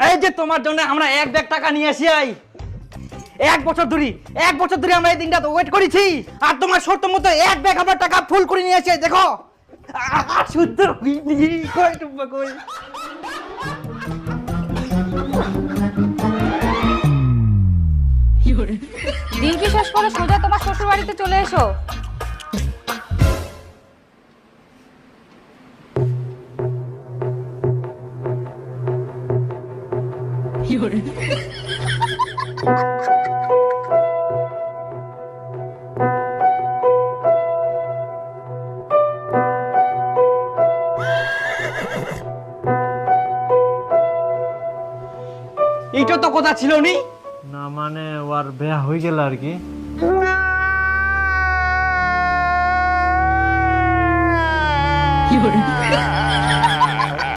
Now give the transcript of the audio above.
এই যে তোমার জন্য আমরা 1 ব্যাগ টাকা নিয়ে আসি। এক বছর ধরে আমরা এই দিনটা তো ওয়েট করেছি, আর তোমার শর্ত মতো 1 ব্যাগ আমরা টাকা ফুল করে নিয়ে আসি। দেখো শুদ্ধ কই দিনটি শেষ করে সোজা তোমার শ্বশুর বাড়িতে চলে এসো। এইটা তো কথা ছিল নি না, মানে ওর বিয়া হয়ে গেল আর কি। কি